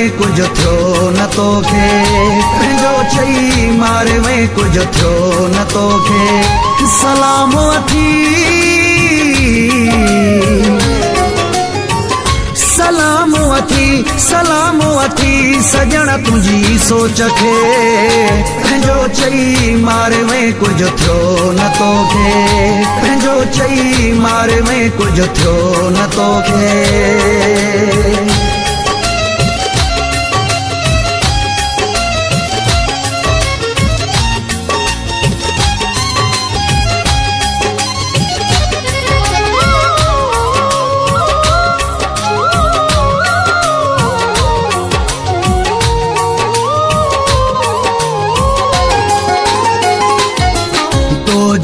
में कुछ थियो न तोखे, पंहिंजो चई मारे में कुछ थियो न तोखे। सलाम अथी सलाम अथी सलाम अथी सजण तुझी सोच खे, पंहिंजो चई मारे में कुछ थियो न तोखे, पंहिंजो चई मारे में कुछ थियो न तोखे।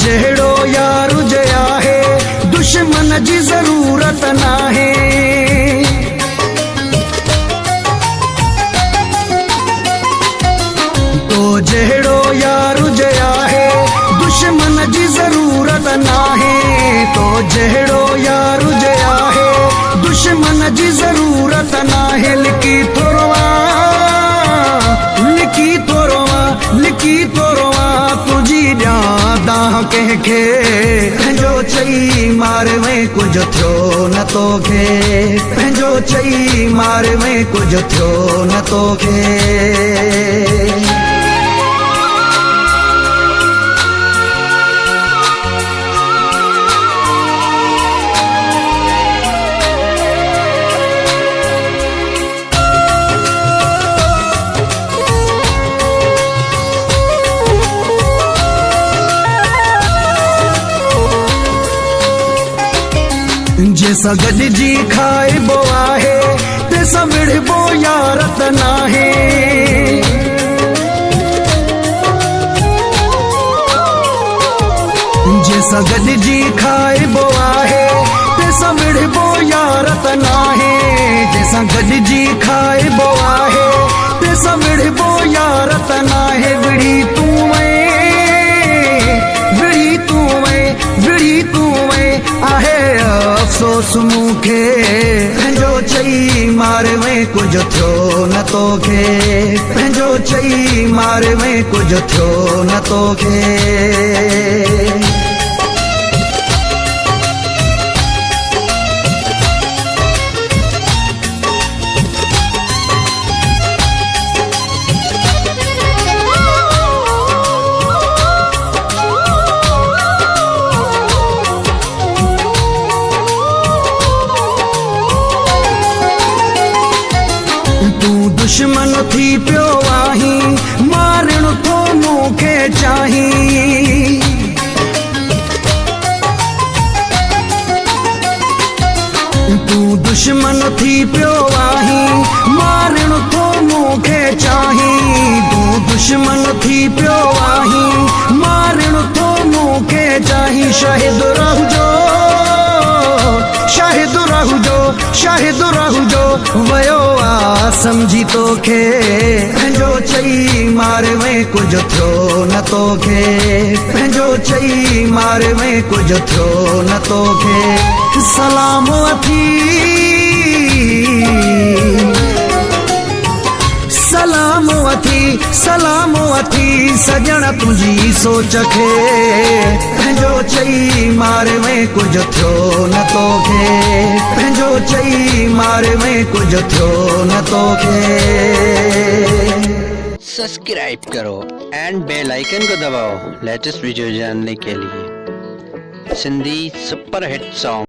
जहिड़ो यार हुजे आहे दुश्मन जी ज़रूरत नाहे, तो जहिड़ो यार हुजे आहे दुश्मन जी ज़रूरत नाहे, तो जहिड़ो यार हुजे आहे दुश्मन जी ज़रूरत नाहे। लिकी थोरवा लिकी थोरवा लिकी थोरवा तुझी ॾियां कंहिंखे, पंहिंजो चई मारे में कुछ थियो न तोखे, पंहिंजो चई मारे में कुछ थियो न तोखे। जैसा गॾिजी खाइबो आहे तैसा विढ़बो यारत नाहे, जैसा गॾिजी खाइबो आहे तैसा विढ़बो यारत नाहे, जैसा गॾिजी खाइबो आहे तैसा विढ़बो यारत नाहे। विढ़ी तूं विढ़ी तूं आहे अफ़सोस मूंखे, पंहिंजो चई मारे में कुछ थियो न तोखे, पंहिंजो चई मारे में कुछ थियो न तोखे। तूं दुश्मन थी पियो आहीं मारण थो मूंखे चाहीं, तूं दुश्मन थी पियो आहीं मारण थो मूंखे चाहीं, तूं दुश्मन थी पियो आहीं मारण थो मूंखे चाहीं। शाहिद रहजो शाहिद रहजो शाहिद रहजो वयो आ समझी तोखे, पंहिंजो चई मारे में कुछ थियो न तोखे, पंहिंजो चई मारे में कुछ थियो न तोखे। सलाम अथी सलाम अथी सलाम अथी सजण तुझी सोच खे, पंहिंजो चई मारे में कुछ थियो न तोखे, पंहिंजो चई मारे में कुछ थियो न तोखे। सब्सक्राइब करो एंड बेल आइकन को दबाओ लेटेस्ट वीडियो जानने के लिए। Sindhi super hit song